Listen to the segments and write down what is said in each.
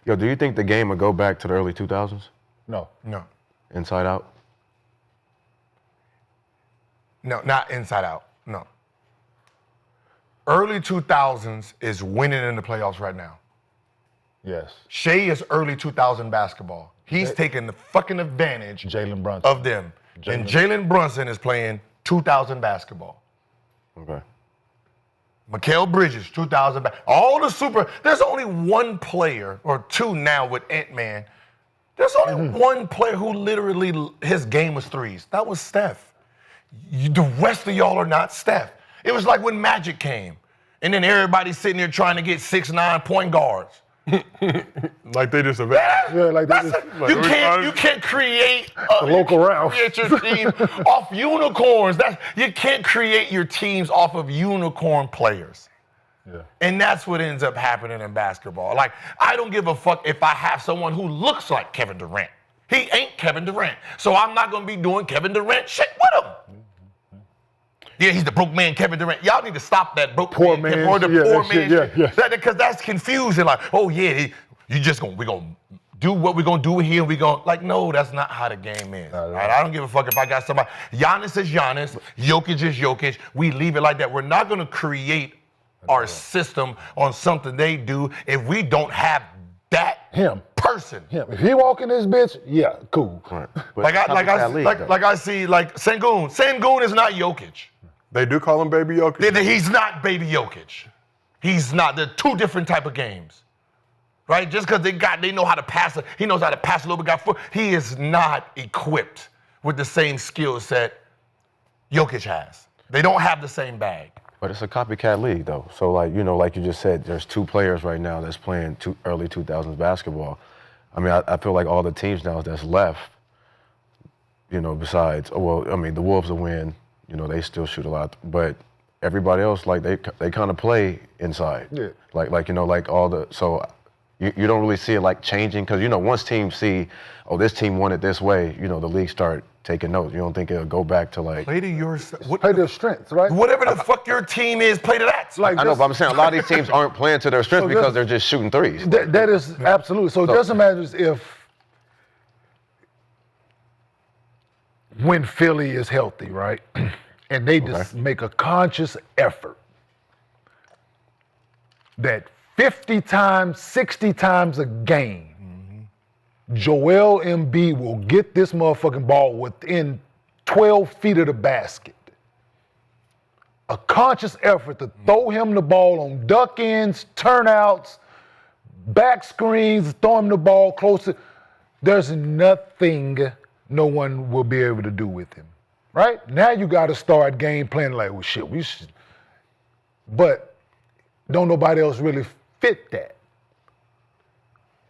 Yo, do you think the game would go back to the early 2000s? No. Inside out? No, not inside out. No. Early 2000s is winning in the playoffs right now. Yes. Shai is early 2000 basketball. He's taking the fucking advantage Jalen Brunson. of them. And Jalen Brunson is playing 2000 basketball. Okay. Mikal Bridges, 2000. All the there's only one player, or two now with Ant-Man. There's only one player who literally, his game was threes. That was Steph. The rest of y'all are not Steph. It was like when Magic came, and then everybody's sitting there trying to get 6'9" point guards. Like they just available. Yeah, like they just, You can't create a local Ralph. Create your team off unicorns. You can't create your teams off of unicorn players. Yeah. And that's what ends up happening in basketball. Like, I don't give a fuck if I have someone who looks like Kevin Durant. He ain't Kevin Durant. So I'm not gonna be doing Kevin Durant shit with him. Yeah, he's the broke man, Kevin Durant. Y'all need to stop that broke poor man, man, poor man shit. Yeah. Because that's confusing. Like, oh yeah, we're gonna do what we're gonna do here. Like, no, that's not how the game is. Right? I don't give a fuck if I got somebody. Giannis is Giannis. Jokic is Jokic. We leave it like that. We're not gonna create our system on something they do if we don't have that person. If he walk in this bitch, yeah, cool. Right. Like I see like Sengun. Sengun is not Jokic. They do call him Baby Jokic. He's not Baby Jokic. He's not. They're two different type of games, right? Just because they know how to pass. He knows how to pass a little bit. He is not equipped with the same skill set Jokic has. They don't have the same bag. But it's a copycat league, though. So, like you just said, there's two players right now that's playing early 2000s basketball. I mean, I feel like all the teams now that's left, besides, the Wolves will win. They still shoot a lot, but everybody else, like they kind of play inside. Yeah. Like all the, so you don't really see it like changing because once teams see, oh, this team won it this way, the league start taking notes. You don't think it'll go back to like play to your play their strengths, right? Whatever the fuck your team is, play to that. I know, but I'm saying a lot of these teams aren't playing to their strengths because they're just shooting threes. That is absolutely. So it doesn't matter if when Philly is healthy, right? And they just make a conscious effort that 50 times, 60 times a game, Joel Embiid will get this motherfucking ball within 12 feet of the basket. A conscious effort to throw him the ball on duck ends, turnouts, back screens, throw him the ball closer. There's nothing no one will be able to do with him. Right? Now you got to start game planning like, well, shit, we should. But don't nobody else really fit that.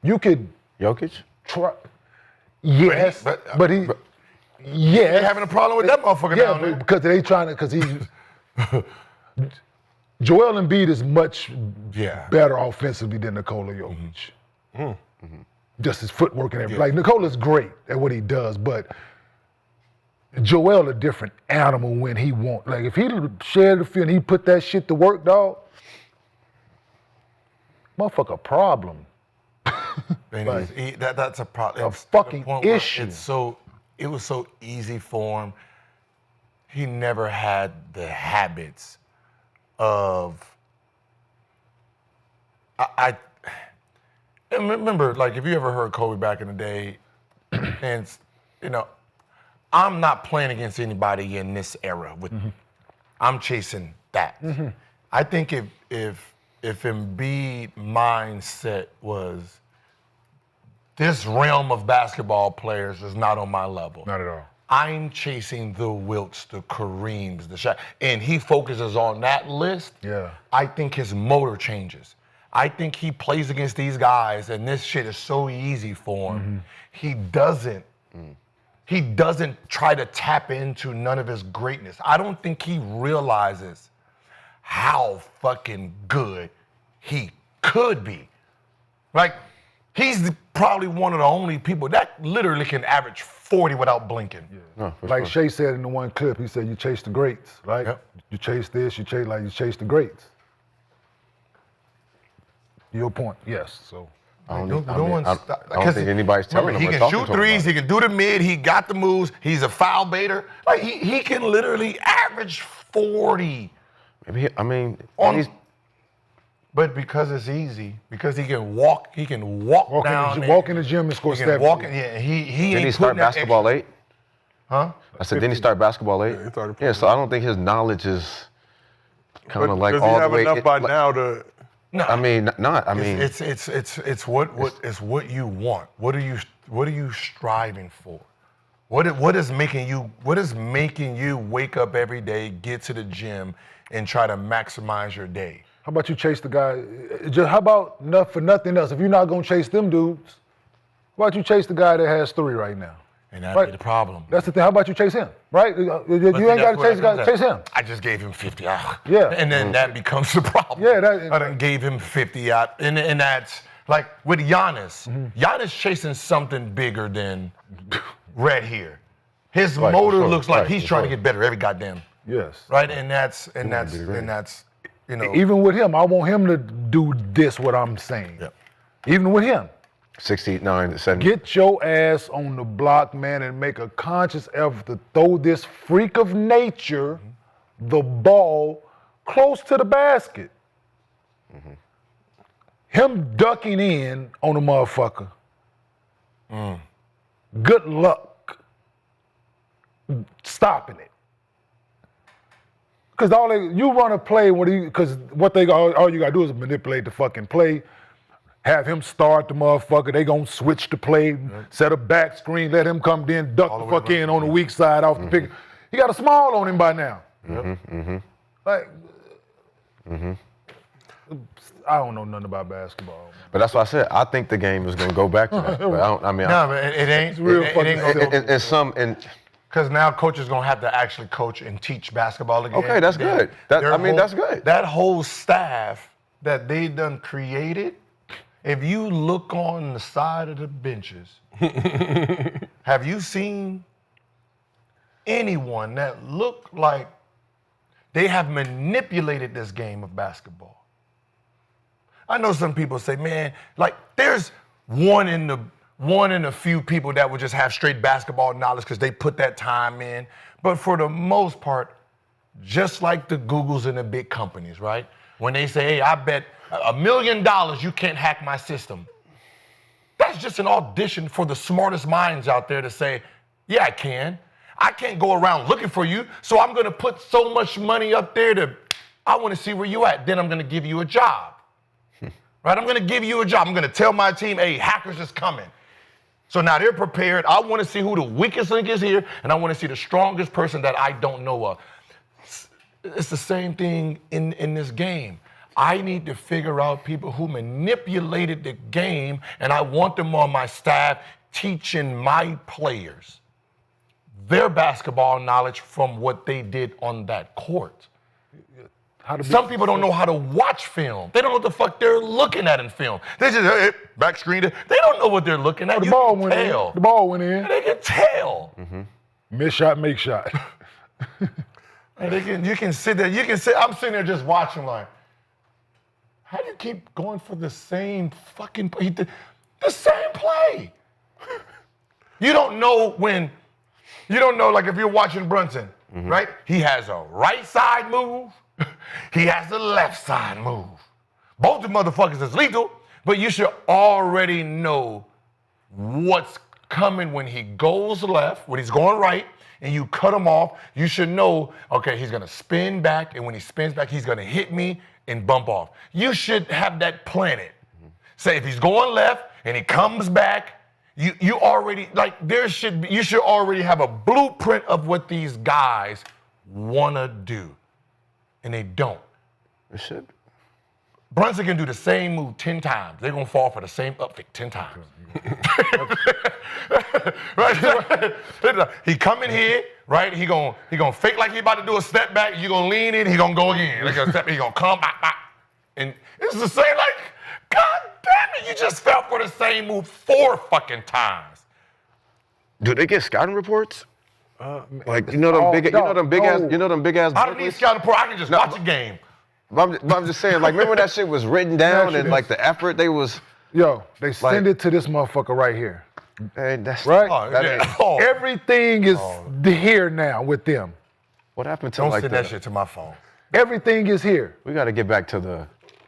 You could Jokic? try. Yes, but he. Yeah, they're having a problem with that motherfucker down there. Because they trying to, because he. Joel Embiid is much better offensively than Nikola Jokic. Just his footwork and everything. Like, Nikola's great at what he does, but Joel a different animal when he wants. Like, if he shared the field and he put that shit to work, dog, motherfucker problem. Like, that's a problem. A fucking issue. It was so easy for him. He never had the habits of. I remember, like, if you ever heard Kobe back in the day, and I'm not playing against anybody in this era. I'm chasing that. I think if Embiid mindset was this realm of basketball players is not on my level. Not at all. I'm chasing the Wilts, the Kareems, the Shai, and he focuses on that list. Yeah. I think his motor changes. I think he plays against these guys, and this shit is so easy for him. He doesn't try to tap into none of his greatness. I don't think he realizes how fucking good he could be. Like, he's probably one of the only people that literally can average 40 without blinking. Like Shai said in the one clip, he said, you chase the greats, right? Yep. You chase this, you chase the greats. Your point, yes. So I don't, No I mean, one's I don't think anybody's telling him. He or can talking shoot to him threes. about He can do the mid. He got the moves. He's a foul baiter. Like he can literally average 40. it. Maybe But because it's easy, because he can walk down. Walk in the gym and score He can step. walk in. Yeah, he Didn't ain't he start putting that basketball extra- late? Huh? I said, didn't he start basketball late? he started Yeah, so I don't think his knowledge is kind of like Does all he the have way. enough by now to? No. I mean, not. I mean, It's what you want. What are you striving for? What is making you wake up every day, get to the gym, and try to maximize your day? How about you chase the guy? How about for nothing else? If you're not gonna chase them dudes, how about you chase the guy that has 3 right now? And that'd be the problem. That's the thing. How about you chase him? Right? You But ain't got that's to where chase the guy. Chase him. I just gave him 50 out. Yeah. And then that becomes the problem. Yeah, I done gave him 50 out. And that's like with Giannis. Giannis chasing something bigger than red here. His Right, motor for sure. looks like Right, he's for trying to sure. get better every goddamn. Yes. Right? And that's Even with him, I want him to do this. What I'm saying. Yeah. Even with him. 69, 70. Get your ass on the block, man, and make a conscious effort to throw this freak of nature the ball close to the basket. Him ducking in on a motherfucker. Good luck stopping it. Because you run a play all you gotta do is manipulate the fucking play. Have him start the motherfucker. They gonna switch the play, set a back screen, let him come in, duck the fuck in on the weak side off the pick. He got a small on him by now. Like, I don't know nothing about basketball. But that's why I said I think the game is going to go back to that. But I mean, No, but it ain't. real It ain't fucking gonna because now coaches gonna have to actually coach and teach basketball again. Okay, that's good. That's good. That whole staff that they done created, if you look on the side of the benches, have you seen anyone that look like they have manipulated this game of basketball? I know some people say, man, like there's one in a few people that would just have straight basketball knowledge because they put that time in. But for the most part, just like the Googles and the big companies, right? When they say, hey, I bet $1 million you can't hack my system. That's just an audition for the smartest minds out there to say, yeah, I can. I can't go around looking for you, so I'm gonna put so much money up there I wanna see where you at, then I'm gonna give you a job. Right, I'm gonna give you a job. I'm gonna tell my team, hey, hackers is coming. So now they're prepared. I wanna see who the weakest link is here, and I wanna see the strongest person that I don't know of. It's the same thing in this game. I need to figure out people who manipulated the game, and I want them on my staff teaching my players their basketball knowledge from what they did on that court. Some people don't know how to watch film. They don't know what the fuck they're looking at in film. They just back screen. They don't know what they're looking at. The You ball can went tell. in. The ball went in. They can tell. Miss shot, make shot. And you can sit there. I'm sitting there just watching like, how do you keep going for the same fucking play? The same play. You don't know like if you're watching Brunson, right? He has a right side move. He has a left side move. Both the motherfuckers is lethal, but you should already know what's coming when he goes left, when he's going right, and you cut him off. You should know, okay, he's gonna spin back, and when he spins back, he's gonna hit me and bump off. You should have that planted. Say if he's going left and he comes back, you already, like you should already have a blueprint of what these guys wanna do. And they don't. It should. Brunson can do the same move 10 times. They're gonna fall for the same uptick 10 times. Right? He come in here, right? He gonna fake like he about to do a step back. You gonna lean in, he gonna go again. Like a step, he gonna come back. And it's the same, like, God damn it, you just fell for the same move 4 fucking times. Do they get scouting reports? Like them big ass. I don't need scouting report. I can just watch a game. But I'm just saying, like, remember when that shit was written down and like the effort they was. Yo, they send it to this motherfucker right here. Hey, that's Right? Everything is here now with them. What happened to Don't like send that shit to my phone. Everything is here. We got to get back to the.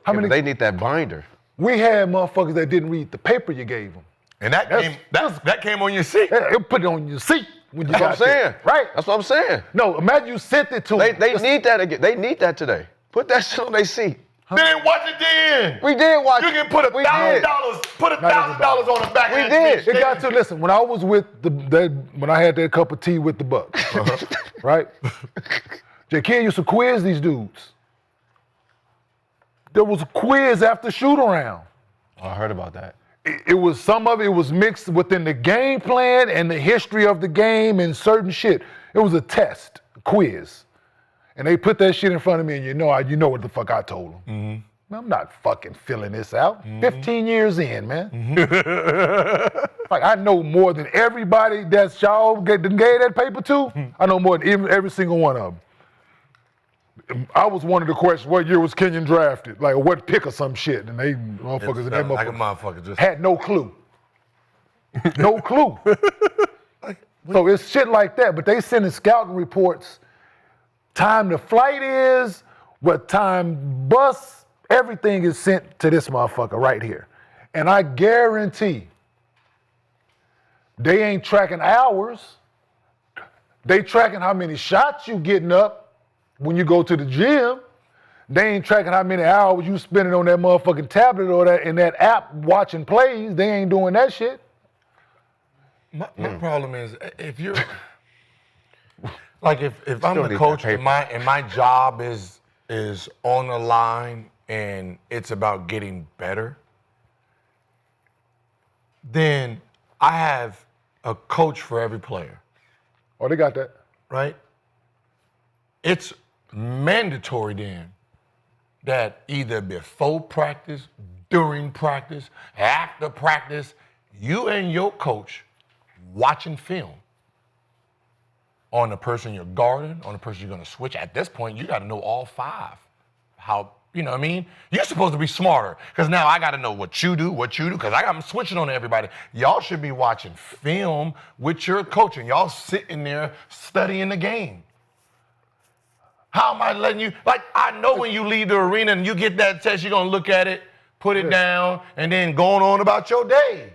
How many? They need that binder. We had motherfuckers that didn't read the paper you gave them. And that came on your seat. It put it on your seat when you That's what got I'm saying. there. Right? That's what I'm saying. No, imagine you sent it to them. They need that again. They need that today. Put that shit on their seat. They didn't watch it then. We did watch. You can put $1,000 on the back We of did. that It got to listen. When I was with when I had that cup of tea with the Bucks, right? J.K. used to quiz these dudes. There was a quiz after shoot around. Oh, I heard about that. It was some of it was mixed within the game plan and the history of the game and certain shit. It was a test, a quiz. And they put that shit in front of me and you know what the fuck I told them. Mm-hmm. I'm not fucking filling this out. 15 years in, man. Like I know more than everybody that y'all gave that paper to. I know more than every single one of them. I was one of the questions, what year was Kenyon drafted? Like what pick or some shit. And they motherfuckers in that like a motherfucker motherfucker just had no clue. No clue. So it's shit like that, but they sending scouting reports. Time the flight is, what time bus, everything is sent to this motherfucker right here. And I guarantee they ain't tracking hours. They tracking how many shots you getting up when you go to the gym. They ain't tracking how many hours you spending on that motherfucking tablet or that in that app watching plays. They ain't doing that shit. My problem is if you're like if I'm the need coach that and my job is on the line and it's about getting better, then I have a coach for every player. Oh, they got that. Right? It's mandatory then that either before practice, during practice, after practice, you and your coach watching film on the person you're guarding, on the person you're going to switch. At this point, you got to know all five. How, you know what I mean? You're supposed to be smarter because now I got to know what you do, because I'm switching on everybody. Y'all should be watching film with your coach and y'all sitting there studying the game. How am I letting you, like, I know when you leave the arena and you get that test, you're going to look at it, put it down, and then going on about your day.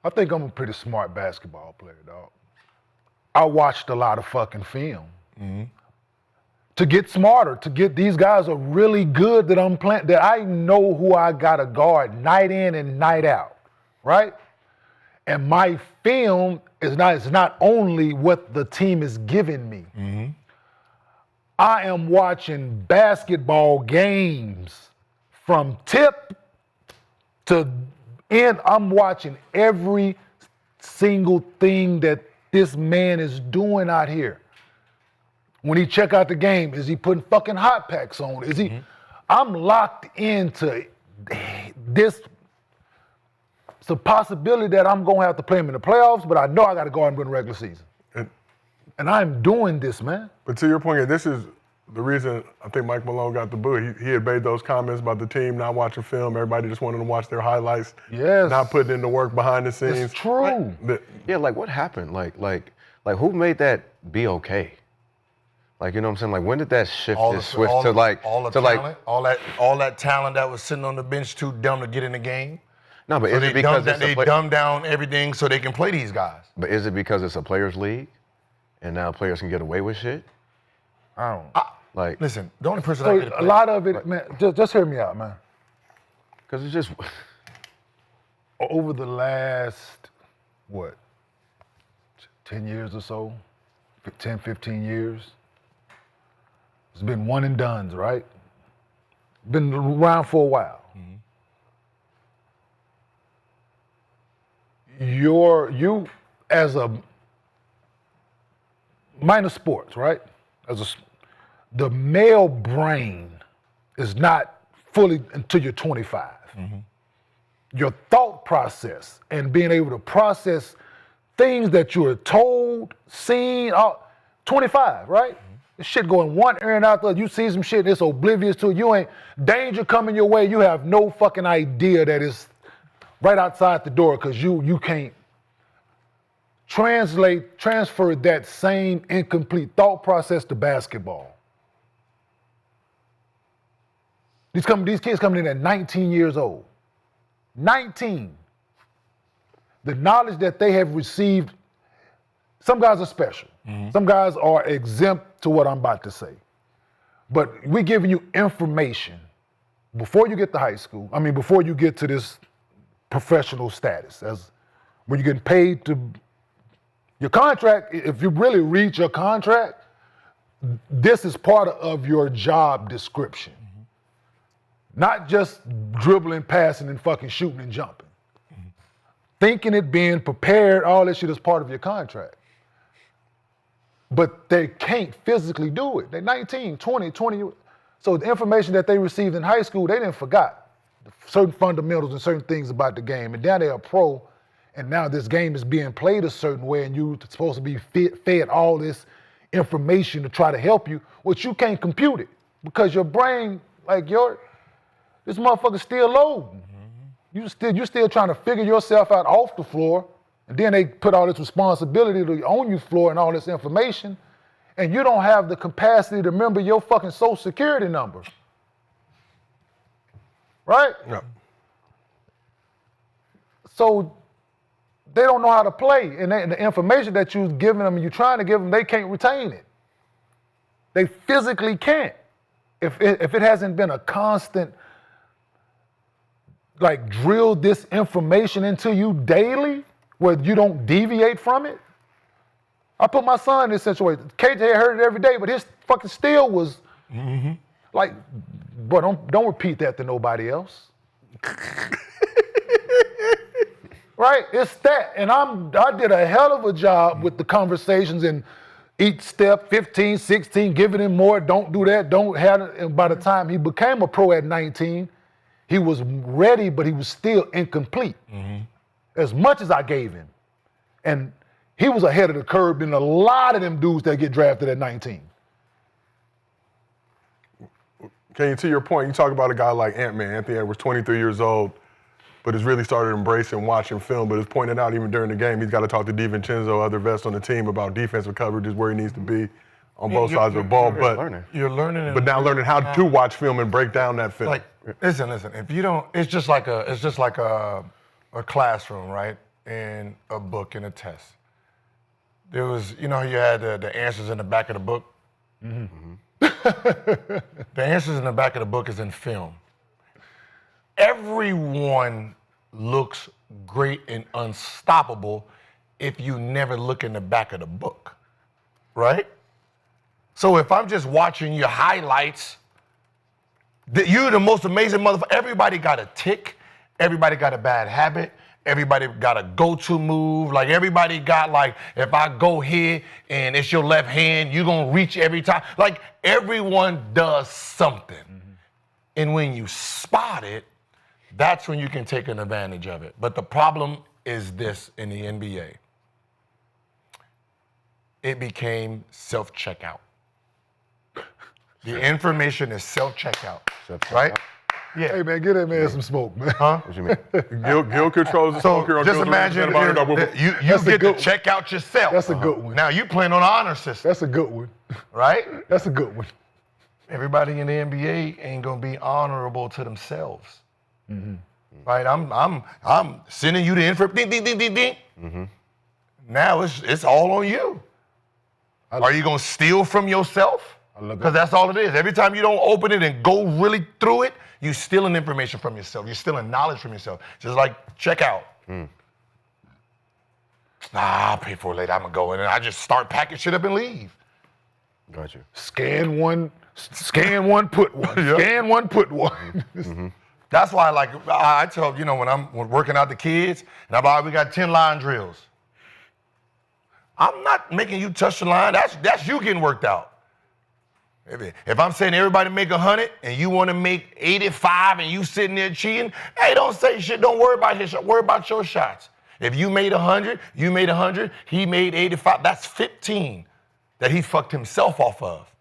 I think I'm a pretty smart basketball player, dog. I watched a lot of fucking film. To get smarter, to get these guys are really good that I'm playing, that I know who I got to guard night in and night out, right? And my film is not only what the team is giving me. I am watching basketball games from tip to end. I'm watching every single thing that this man is doing out here. When he check out the game, is he putting fucking hot packs on? Is he? I'm locked into this. It's a possibility that I'm gonna have to play him in the playoffs, but I know I got to go out and win the regular season. And I'm doing this, man. But to your point, this is the reason I think Mike Malone got the boot. He had made those comments about the team not watching film. Everybody just wanted to watch their highlights. Yes. Not putting in the work behind the scenes. It's true. Yeah, like what happened? Like who made that be okay? Like, you know what I'm saying? Like when did that shift switch to like all the to talent, all that talent that was sitting on the bench too dumb to get in the game? No, but So is they it because dumb down everything so they can play these guys? But is it because it's a players' league, and now players can get away with shit? I don't. Like, Listen, the only person So I get a lot of it, man. Just hear me out, man. because it's just Over the last 10 years or so, 10, 15 years, it's been one and dones, right? Been around for a while. You as a minor sports, right? The male brain is not fully until you're 25. Your thought process and being able to process things that you are told, seen, 25, right? This shit going one ear and out the other. You see some shit that's oblivious to it. You ain't danger coming your way. You have no fucking idea that it's right outside the door because you can't transfer that same incomplete thought process to basketball. These kids coming in at 19 years old. 19. The knowledge that they have received, some guys are special. Some guys are exempt to what I'm about to say. But we're giving you information before you get to high school. I mean, before you get to this professional status, as when you're getting paid to your contract. If you really read your contract, this is part of your job description. Not just dribbling, passing, and fucking shooting and jumping. Thinking it, being prepared, all that shit is part of your contract. But they can't physically do it. They're 19, 20. So the information that they received in high school, they didn't forgot certain fundamentals and certain things about the game. And now they're a pro, and now this game is being played a certain way, and you're supposed to be fed all this information to try to help you, which you can't compute it because your brain, this motherfucker's still loading. You're still trying to figure yourself out off the floor, and then they put all this responsibility on you floor and all this information, and you don't have the capacity to remember your fucking social security number. Right? Yeah. So they don't know how to play, and the information that you're giving them and you're trying to give them, they can't retain it. They physically can't. If it hasn't been a constant, drill this information into you daily, where you don't deviate from it. I put my son in this situation. KJ heard it every day, but his fucking still was boy, don't repeat that to nobody else. Right? It's that. And I did a hell of a job with the conversations and each step, 15, 16, giving him more, don't do that, don't have it. And by the time he became a pro at 19, he was ready, but he was still incomplete. As much as I gave him. And he was ahead of the curve than a lot of them dudes that get drafted at 19. Kenny, to your point, you talk about a guy like Ant-Man. Anthony Edwards, 23 years old, but has really started embracing watching film, but has pointed out even during the game, he's got to talk to DiVincenzo, other vets on the team, about defensive coverage is where he needs to be on both sides of the ball. You're learning. But now learning how to watch film and break down that film. Listen. If you don't, it's just like a classroom, right? And a book and a test. There was, you had the answers in the back of the book. The answers in the back of the book is in film. Everyone looks great and unstoppable if you never look in the back of the book, right? So if I'm just watching your highlights, you're the most amazing motherfucker. Everybody got a tick. Everybody got a bad habit. Everybody got a go-to move. Everybody got if I go here and it's your left hand, you're going to reach every time. Everyone does something. And when you spot it, that's when you can take an advantage of it. But the problem is this in the NBA. It became self-checkout. The information is self-checkout, right? Yeah. Hey, man, get that man some smoke, man. Huh? What you mean? Gil controls the smoke here on Just Gilbert. imagine you get to check out yourself. That's a good one. Now you playing on an honor system, That's a good one. right? That's a good one. Everybody in the NBA ain't gonna be honorable to themselves, right? I'm sending you the info. Ding, ding, ding, ding, ding. Now it's all on you. Are you gonna steal from yourself? Because that's all it is. Every time you don't open it and go really through it, you're stealing information from yourself. You're stealing knowledge from yourself. Just like check out. I'll pay for it later. I'm gonna go in and I just start packing shit up and leave. Got you. Scan one, put one. Scan one, put one. That's why, I tell, when I'm working out the kids, and I'm like, we got 10 line drills. I'm not making you touch the line. That's you getting worked out. If I'm saying everybody make 100 and you want to make 85 and you sitting there cheating, hey, don't say shit. Don't worry about his shot. Worry about your shots. If you made 100, you made 100, he made 85. That's 15 that he fucked himself off of.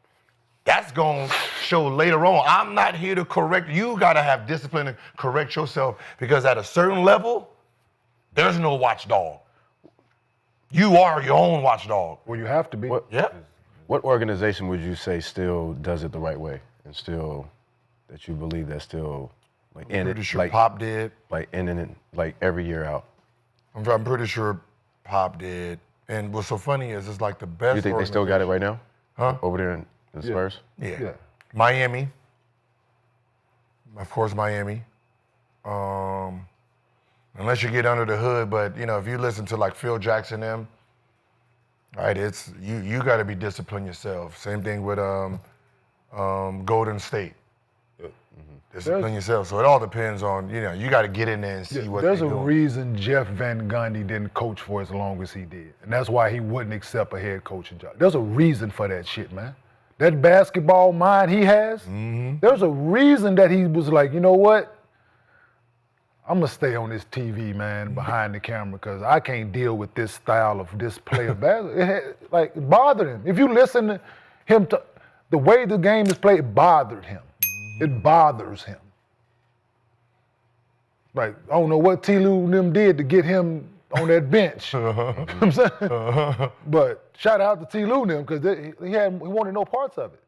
That's going to show later on. I'm not here to correct. You got to have discipline and correct yourself because at a certain level, there's no watchdog. You are your own watchdog. Well, you have to be. What organization would you say still does it the right way and still that you believe that's still like in Pretty it, sure like Pop did. like in it, like every year out? I'm pretty sure Pop did. And what's so funny is it's like the best. You think they still got it right now? Huh? Over there in the Spurs? Yeah. Miami. Of course, Miami. Unless you get under the hood, but if you listen to like Phil Jackson them, right, it's you got to be disciplined yourself. Same thing with Golden State. Discipline yourself. So it all depends on, you got to get in there and see what There's they're a doing. reason Jeff Van Gundy didn't coach for as long as he did. And that's why he wouldn't accept a head coaching job. There's a reason for that shit, man. That basketball mind he has, there's a reason that he was like, you know what? I'm going to stay on this TV, man, behind the camera because I can't deal with this style of this player basketball. It bothered him. If you listen to him, the way the game is played, it bothered him. It bothers him. Like, I don't know what T-Lou and them did to get him on that bench. You know what I'm saying? But shout out to T-Lou and them because he wanted no parts of it.